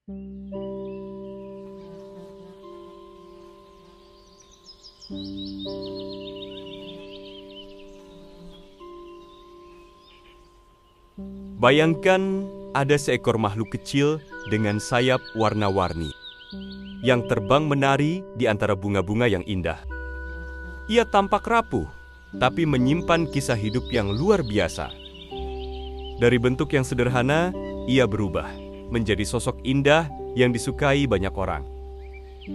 Bayangkan ada seekor makhluk kecil dengan sayap warna-warni yang terbang menari di antara bunga-bunga yang indah. Ia tampak rapuh, tapi menyimpan kisah hidup yang luar biasa. Dari bentuk yang sederhana, ia berubah menjadi sosok indah yang disukai banyak orang.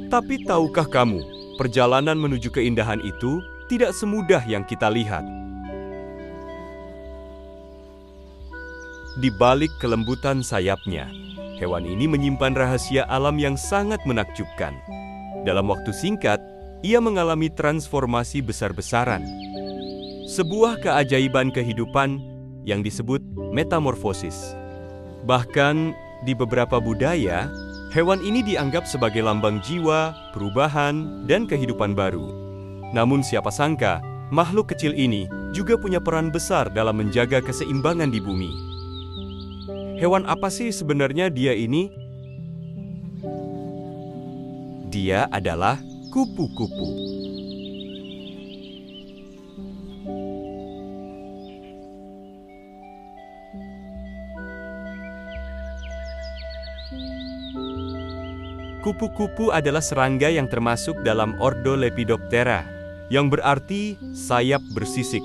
Tapi tahukah kamu, perjalanan menuju keindahan itu tidak semudah yang kita lihat. Di balik kelembutan sayapnya, hewan ini menyimpan rahasia alam yang sangat menakjubkan. Dalam waktu singkat, ia mengalami transformasi besar-besaran. Sebuah keajaiban kehidupan yang disebut metamorfosis. Bahkan di beberapa budaya, hewan ini dianggap sebagai lambang jiwa, perubahan, dan kehidupan baru. Namun siapa sangka, makhluk kecil ini juga punya peran besar dalam menjaga keseimbangan di bumi. Hewan apa sih sebenarnya dia ini? Dia adalah kupu-kupu. Kupu-kupu adalah serangga yang termasuk dalam ordo Lepidoptera, yang berarti sayap bersisik.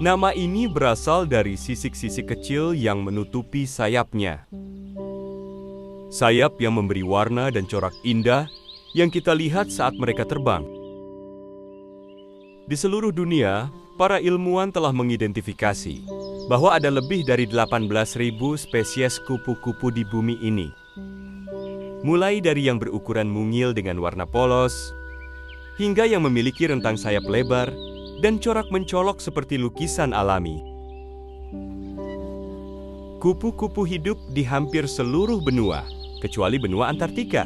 Nama ini berasal dari sisik-sisik kecil yang menutupi sayapnya. Sayap yang memberi warna dan corak indah yang kita lihat saat mereka terbang. Di seluruh dunia, para ilmuwan telah mengidentifikasi bahwa ada lebih dari 18.000 spesies kupu-kupu di bumi ini. Mulai dari yang berukuran mungil dengan warna polos, hingga yang memiliki rentang sayap lebar dan corak mencolok seperti lukisan alami. Kupu-kupu hidup di hampir seluruh benua, kecuali benua Antartika.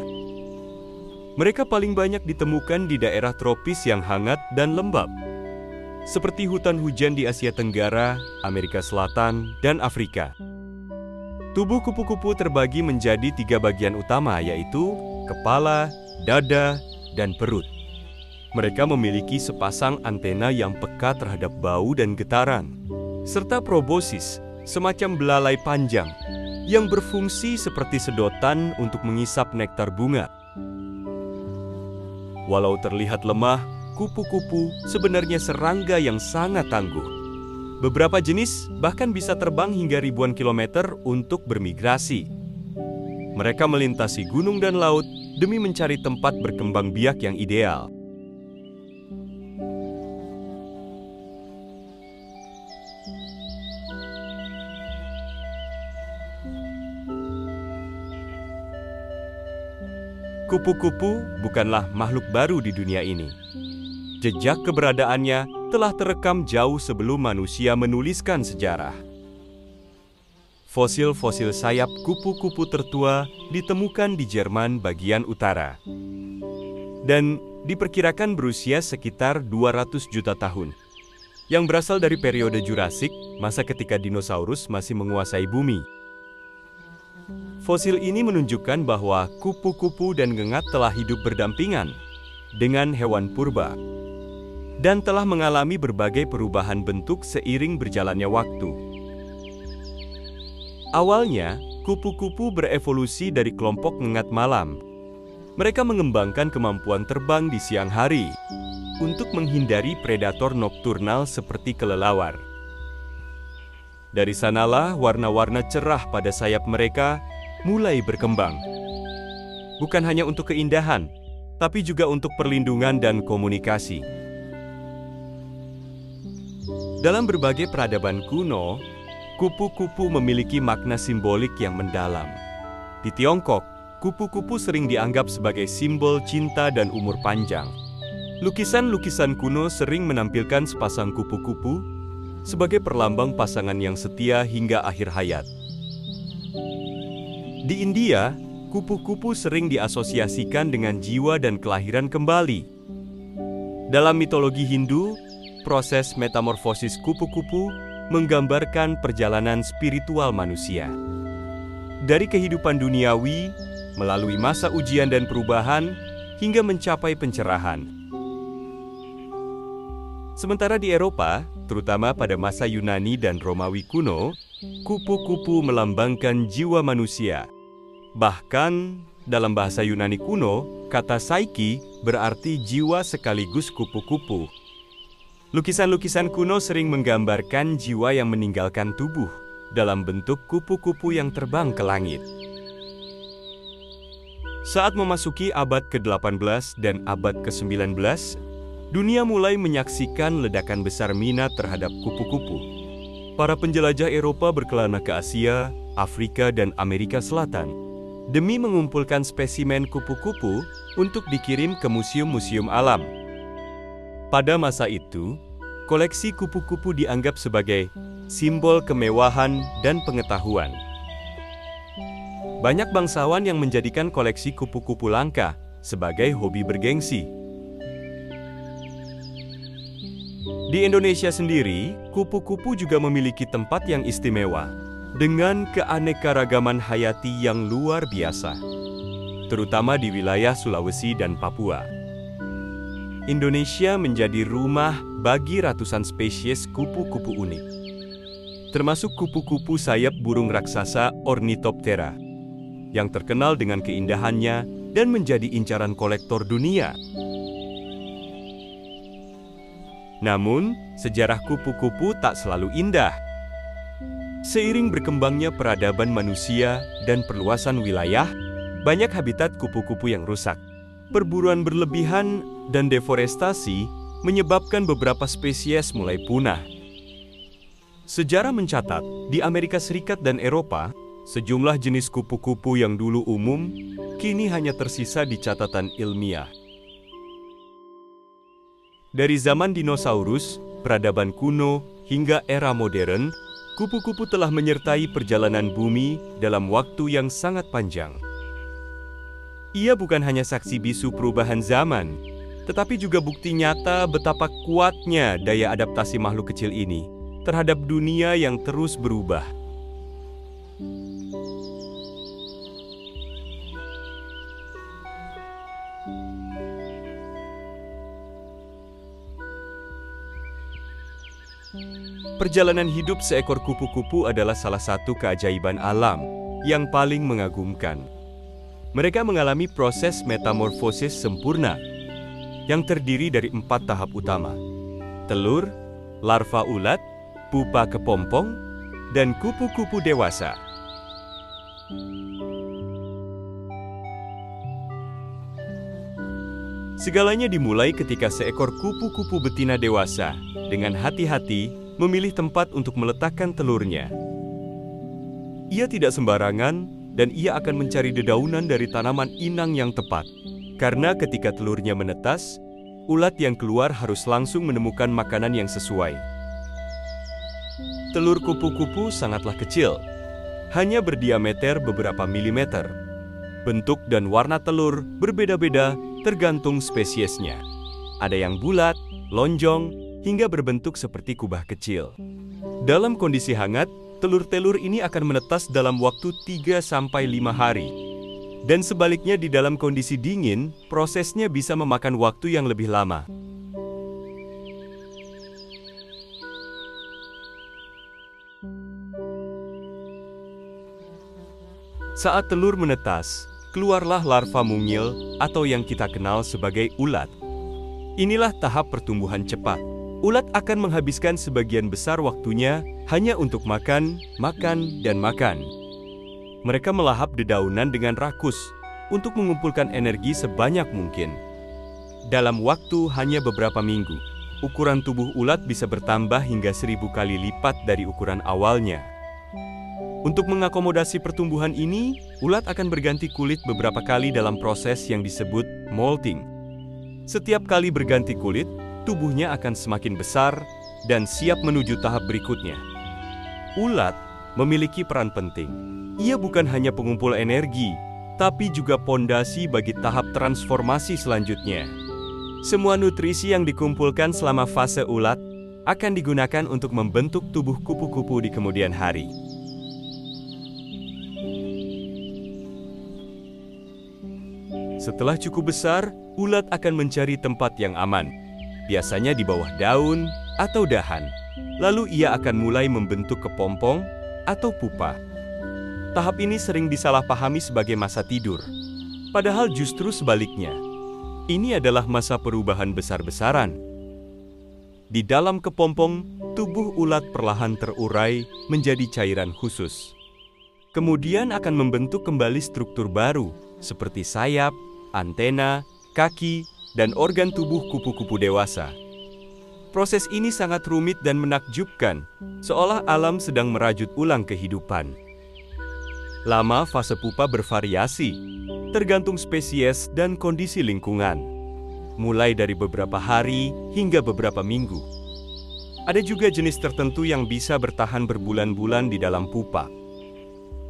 Mereka paling banyak ditemukan di daerah tropis yang hangat dan lembab, seperti hutan hujan di Asia Tenggara, Amerika Selatan, dan Afrika. Tubuh kupu-kupu terbagi menjadi 3 bagian utama, yaitu kepala, dada, dan perut. Mereka memiliki sepasang antena yang peka terhadap bau dan getaran, serta proboscis, semacam belalai panjang, yang berfungsi seperti sedotan untuk mengisap nektar bunga. Walau terlihat lemah, kupu-kupu sebenarnya serangga yang sangat tangguh. Beberapa jenis bahkan bisa terbang hingga ribuan kilometer untuk bermigrasi. Mereka melintasi gunung dan laut demi mencari tempat berkembang biak yang ideal. Kupu-kupu bukanlah makhluk baru di dunia ini. Jejak keberadaannya telah terekam jauh sebelum manusia menuliskan sejarah. Fosil-fosil sayap kupu-kupu tertua ditemukan di Jerman bagian utara dan diperkirakan berusia sekitar 200 juta tahun, yang berasal dari periode Jurasik, masa ketika dinosaurus masih menguasai bumi. Fosil ini menunjukkan bahwa kupu-kupu dan ngengat telah hidup berdampingan dengan hewan purba dan telah mengalami berbagai perubahan bentuk seiring berjalannya waktu. Awalnya, kupu-kupu berevolusi dari kelompok ngengat malam. Mereka mengembangkan kemampuan terbang di siang hari untuk menghindari predator nokturnal seperti kelelawar. Dari sanalah warna-warna cerah pada sayap mereka mulai berkembang. Bukan hanya untuk keindahan, tapi juga untuk perlindungan dan komunikasi. Dalam berbagai peradaban kuno, kupu-kupu memiliki makna simbolik yang mendalam. Di Tiongkok, kupu-kupu sering dianggap sebagai simbol cinta dan umur panjang. Lukisan-lukisan kuno sering menampilkan sepasang kupu-kupu sebagai perlambang pasangan yang setia hingga akhir hayat. Di India, kupu-kupu sering diasosiasikan dengan jiwa dan kelahiran kembali. Dalam mitologi Hindu, proses metamorfosis kupu-kupu menggambarkan perjalanan spiritual manusia. Dari kehidupan duniawi, melalui masa ujian dan perubahan, hingga mencapai pencerahan. Sementara di Eropa, terutama pada masa Yunani dan Romawi kuno, kupu-kupu melambangkan jiwa manusia. Bahkan, dalam bahasa Yunani kuno, kata psyche berarti jiwa sekaligus kupu-kupu. Lukisan-lukisan kuno sering menggambarkan jiwa yang meninggalkan tubuh dalam bentuk kupu-kupu yang terbang ke langit. Saat memasuki abad ke-18 dan abad ke-19, dunia mulai menyaksikan ledakan besar minat terhadap kupu-kupu. Para penjelajah Eropa berkelana ke Asia, Afrika, dan Amerika Selatan demi mengumpulkan spesimen kupu-kupu untuk dikirim ke museum-museum alam. Pada masa itu, koleksi kupu-kupu dianggap sebagai simbol kemewahan dan pengetahuan. Banyak bangsawan yang menjadikan koleksi kupu-kupu langka sebagai hobi bergengsi. Di Indonesia sendiri, kupu-kupu juga memiliki tempat yang istimewa dengan keanekaragaman hayati yang luar biasa, terutama di wilayah Sulawesi dan Papua. Indonesia menjadi rumah bagi ratusan spesies kupu-kupu unik, termasuk kupu-kupu sayap burung raksasa Ornithoptera, yang terkenal dengan keindahannya dan menjadi incaran kolektor dunia. Namun, sejarah kupu-kupu tak selalu indah. Seiring berkembangnya peradaban manusia dan perluasan wilayah, banyak habitat kupu-kupu yang rusak. Perburuan berlebihan dan deforestasi menyebabkan beberapa spesies mulai punah. Sejarah mencatat, di Amerika Serikat dan Eropa, sejumlah jenis kupu-kupu yang dulu umum, kini hanya tersisa di catatan ilmiah. Dari zaman dinosaurus, peradaban kuno, hingga era modern, kupu-kupu telah menyertai perjalanan bumi dalam waktu yang sangat panjang. Ia bukan hanya saksi bisu perubahan zaman, tetapi juga bukti nyata betapa kuatnya daya adaptasi makhluk kecil ini terhadap dunia yang terus berubah. Perjalanan hidup seekor kupu-kupu adalah salah satu keajaiban alam yang paling mengagumkan. Mereka mengalami proses metamorfosis sempurna yang terdiri dari 4 tahap utama: telur, larva ulat, pupa kepompong, dan kupu-kupu dewasa. Segalanya dimulai ketika seekor kupu-kupu betina dewasa dengan hati-hati memilih tempat untuk meletakkan telurnya. Ia tidak sembarangan dan ia akan mencari dedaunan dari tanaman inang yang tepat. Karena ketika telurnya menetas, ulat yang keluar harus langsung menemukan makanan yang sesuai. Telur kupu-kupu sangatlah kecil, hanya berdiameter beberapa milimeter. Bentuk dan warna telur berbeda-beda tergantung spesiesnya. Ada yang bulat, lonjong, hingga berbentuk seperti kubah kecil. Dalam kondisi hangat, telur-telur ini akan menetas dalam waktu 3-5 hari. Dan sebaliknya di dalam kondisi dingin, prosesnya bisa memakan waktu yang lebih lama. Saat telur menetas, keluarlah larva mungil atau yang kita kenal sebagai ulat. Inilah tahap pertumbuhan cepat. Ulat akan menghabiskan sebagian besar waktunya hanya untuk makan, makan, dan makan. Mereka melahap dedaunan dengan rakus untuk mengumpulkan energi sebanyak mungkin. Dalam waktu hanya beberapa minggu, ukuran tubuh ulat bisa bertambah hingga 1000 kali lipat dari ukuran awalnya. Untuk mengakomodasi pertumbuhan ini, ulat akan berganti kulit beberapa kali dalam proses yang disebut molting. Setiap kali berganti kulit, tubuhnya akan semakin besar dan siap menuju tahap berikutnya. Ulat memiliki peran penting. Ia bukan hanya pengumpul energi, tapi juga pondasi bagi tahap transformasi selanjutnya. Semua nutrisi yang dikumpulkan selama fase ulat akan digunakan untuk membentuk tubuh kupu-kupu di kemudian hari. Setelah cukup besar, ulat akan mencari tempat yang aman, biasanya di bawah daun atau dahan. Lalu ia akan mulai membentuk kepompong atau pupa. Tahap ini sering disalahpahami sebagai masa tidur, padahal justru sebaliknya. Ini adalah masa perubahan besar-besaran. Di dalam kepompong, tubuh ulat perlahan terurai menjadi cairan khusus. Kemudian akan membentuk kembali struktur baru, seperti sayap, antena, kaki, dan organ tubuh kupu-kupu dewasa. Proses ini sangat rumit dan menakjubkan, seolah alam sedang merajut ulang kehidupan. Lama fase pupa bervariasi, tergantung spesies dan kondisi lingkungan, mulai dari beberapa hari hingga beberapa minggu. Ada juga jenis tertentu yang bisa bertahan berbulan-bulan di dalam pupa.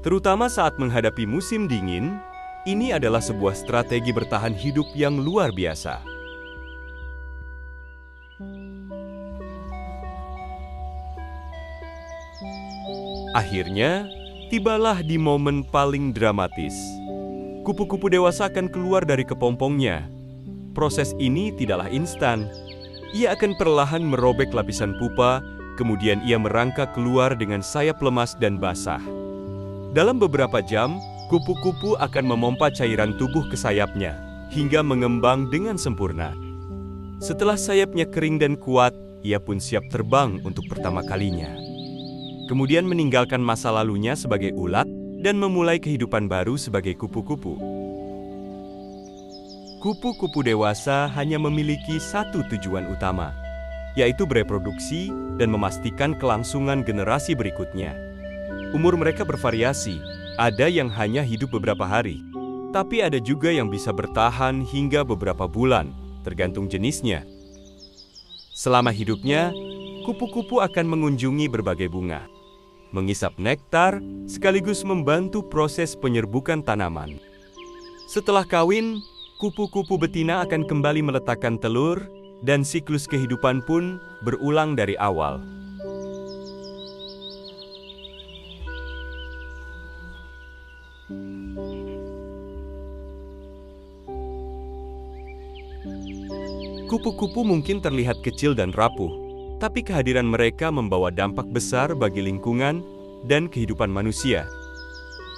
Terutama saat menghadapi musim dingin, ini adalah sebuah strategi bertahan hidup yang luar biasa. Akhirnya, tibalah di momen paling dramatis. Kupu-kupu dewasa akan keluar dari kepompongnya. Proses ini tidaklah instan. Ia akan perlahan merobek lapisan pupa, kemudian ia merangkak keluar dengan sayap lemas dan basah. Dalam beberapa jam, kupu-kupu akan memompa cairan tubuh ke sayapnya, hingga mengembang dengan sempurna. Setelah sayapnya kering dan kuat, ia pun siap terbang untuk pertama kalinya. Kemudian meninggalkan masa lalunya sebagai ulat dan memulai kehidupan baru sebagai kupu-kupu. Kupu-kupu dewasa hanya memiliki satu tujuan utama, yaitu bereproduksi dan memastikan kelangsungan generasi berikutnya. Umur mereka bervariasi, ada yang hanya hidup beberapa hari, tapi ada juga yang bisa bertahan hingga beberapa bulan, tergantung jenisnya. Selama hidupnya, kupu-kupu akan mengunjungi berbagai bunga, mengisap nektar, sekaligus membantu proses penyerbukan tanaman. Setelah kawin, kupu-kupu betina akan kembali meletakkan telur, dan siklus kehidupan pun berulang dari awal. Kupu-kupu mungkin terlihat kecil dan rapuh, tapi kehadiran mereka membawa dampak besar bagi lingkungan dan kehidupan manusia.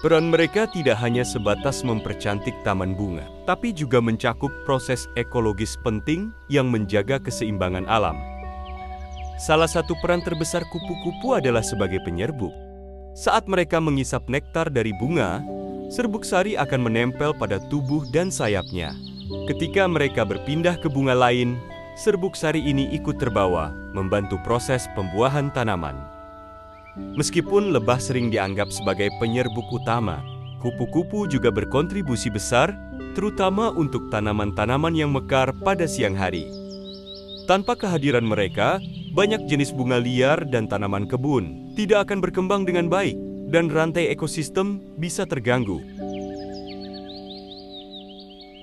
Peran mereka tidak hanya sebatas mempercantik taman bunga, tapi juga mencakup proses ekologis penting yang menjaga keseimbangan alam. Salah satu peran terbesar kupu-kupu adalah sebagai penyerbuk. Saat mereka mengisap nektar dari bunga, serbuk sari akan menempel pada tubuh dan sayapnya. Ketika mereka berpindah ke bunga lain, serbuk sari ini ikut terbawa, membantu proses pembuahan tanaman. Meskipun lebah sering dianggap sebagai penyerbuk utama, kupu-kupu juga berkontribusi besar, terutama untuk tanaman-tanaman yang mekar pada siang hari. Tanpa kehadiran mereka, banyak jenis bunga liar dan tanaman kebun tidak akan berkembang dengan baik, dan rantai ekosistem bisa terganggu.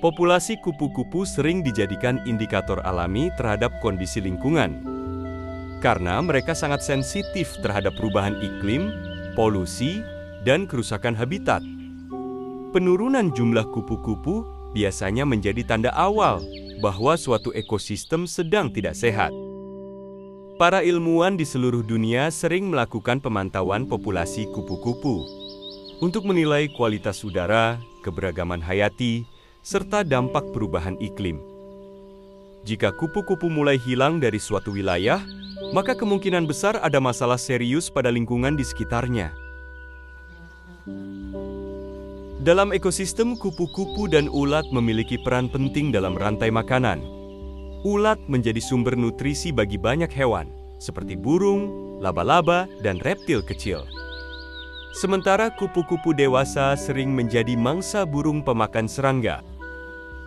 Populasi kupu-kupu sering dijadikan indikator alami terhadap kondisi lingkungan, karena mereka sangat sensitif terhadap perubahan iklim, polusi, dan kerusakan habitat. Penurunan jumlah kupu-kupu biasanya menjadi tanda awal bahwa suatu ekosistem sedang tidak sehat. Para ilmuwan di seluruh dunia sering melakukan pemantauan populasi kupu-kupu untuk menilai kualitas udara, keberagaman hayati, serta dampak perubahan iklim. Jika kupu-kupu mulai hilang dari suatu wilayah, maka kemungkinan besar ada masalah serius pada lingkungan di sekitarnya. Dalam ekosistem, kupu-kupu dan ulat memiliki peran penting dalam rantai makanan. Ulat menjadi sumber nutrisi bagi banyak hewan, seperti burung, laba-laba, dan reptil kecil. Sementara kupu-kupu dewasa sering menjadi mangsa burung pemakan serangga.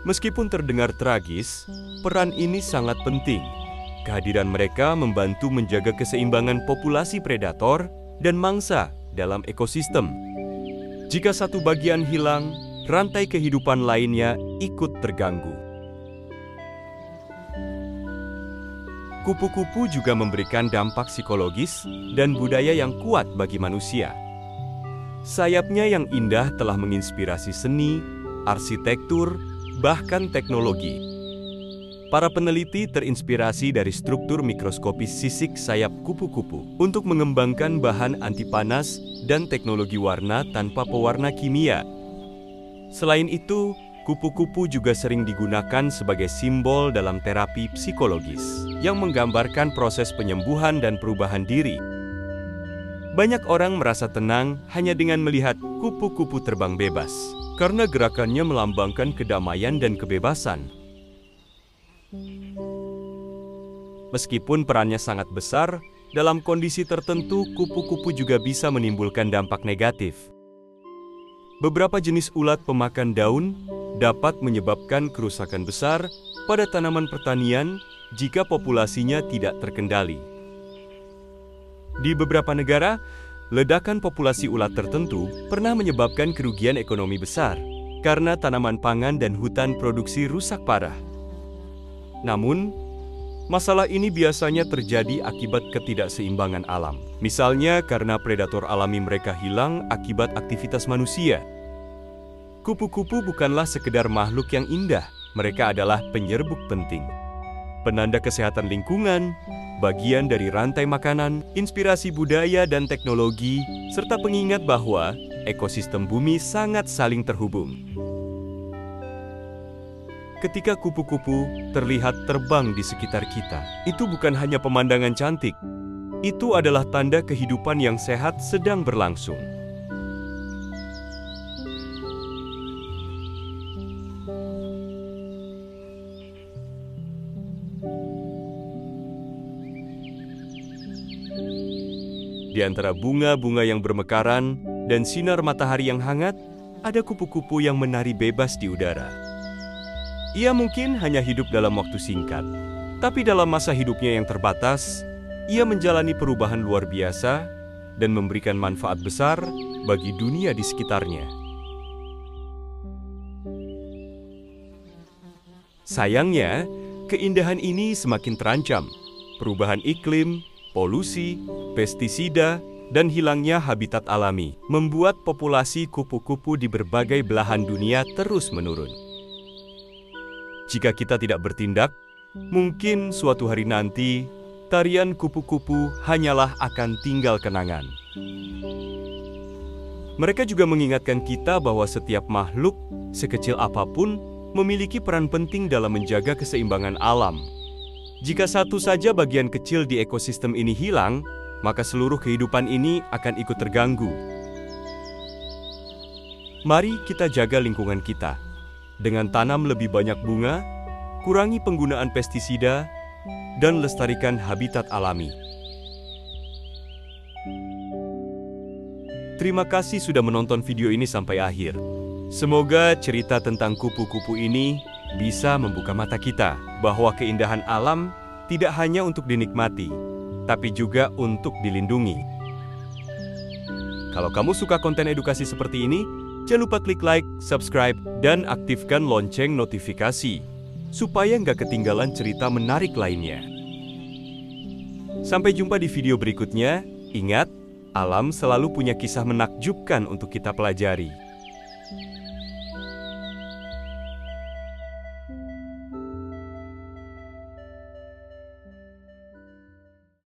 Meskipun terdengar tragis, peran ini sangat penting. Kehadiran mereka membantu menjaga keseimbangan populasi predator dan mangsa dalam ekosistem. Jika satu bagian hilang, rantai kehidupan lainnya ikut terganggu. Kupu-kupu juga memberikan dampak psikologis dan budaya yang kuat bagi manusia. Sayapnya yang indah telah menginspirasi seni, arsitektur, bahkan teknologi. Para peneliti terinspirasi dari struktur mikroskopis sisik sayap kupu-kupu untuk mengembangkan bahan anti panas dan teknologi warna tanpa pewarna kimia. Selain itu, kupu-kupu juga sering digunakan sebagai simbol dalam terapi psikologis yang menggambarkan proses penyembuhan dan perubahan diri. Banyak orang merasa tenang hanya dengan melihat kupu-kupu terbang bebas, karena gerakannya melambangkan kedamaian dan kebebasan. Meskipun perannya sangat besar, dalam kondisi tertentu kupu-kupu juga bisa menimbulkan dampak negatif. Beberapa jenis ulat pemakan daun dapat menyebabkan kerusakan besar pada tanaman pertanian jika populasinya tidak terkendali. Di beberapa negara, ledakan populasi ulat tertentu pernah menyebabkan kerugian ekonomi besar karena tanaman pangan dan hutan produksi rusak parah. Namun, masalah ini biasanya terjadi akibat ketidakseimbangan alam. Misalnya karena predator alami mereka hilang akibat aktivitas manusia. Kupu-kupu bukanlah sekedar makhluk yang indah, mereka adalah penyerbuk penting. Penanda kesehatan lingkungan, bagian dari rantai makanan, inspirasi budaya dan teknologi, serta pengingat bahwa ekosistem bumi sangat saling terhubung. Ketika kupu-kupu terlihat terbang di sekitar kita, itu bukan hanya pemandangan cantik. Itu adalah tanda kehidupan yang sehat sedang berlangsung. Di antara bunga-bunga yang bermekaran dan sinar matahari yang hangat, ada kupu-kupu yang menari bebas di udara. Ia mungkin hanya hidup dalam waktu singkat, tapi dalam masa hidupnya yang terbatas, ia menjalani perubahan luar biasa dan memberikan manfaat besar bagi dunia di sekitarnya. Sayangnya, keindahan ini semakin terancam. Perubahan iklim, polusi, pestisida, dan hilangnya habitat alami membuat populasi kupu-kupu di berbagai belahan dunia terus menurun. Jika kita tidak bertindak, mungkin suatu hari nanti, tarian kupu-kupu hanyalah akan tinggal kenangan. Mereka juga mengingatkan kita bahwa setiap makhluk, sekecil apapun, memiliki peran penting dalam menjaga keseimbangan alam. Jika satu saja bagian kecil di ekosistem ini hilang, maka seluruh kehidupan ini akan ikut terganggu. Mari kita jaga lingkungan kita. Dengan tanam lebih banyak bunga, kurangi penggunaan pestisida, dan lestarikan habitat alami. Terima kasih sudah menonton video ini sampai akhir. Semoga cerita tentang kupu-kupu ini bisa membuka mata kita bahwa keindahan alam tidak hanya untuk dinikmati, tapi juga untuk dilindungi. Kalau kamu suka konten edukasi seperti ini, jangan lupa klik like, subscribe, dan aktifkan lonceng notifikasi, supaya nggak ketinggalan cerita menarik lainnya. Sampai jumpa di video berikutnya. Ingat, alam selalu punya kisah menakjubkan untuk kita pelajari.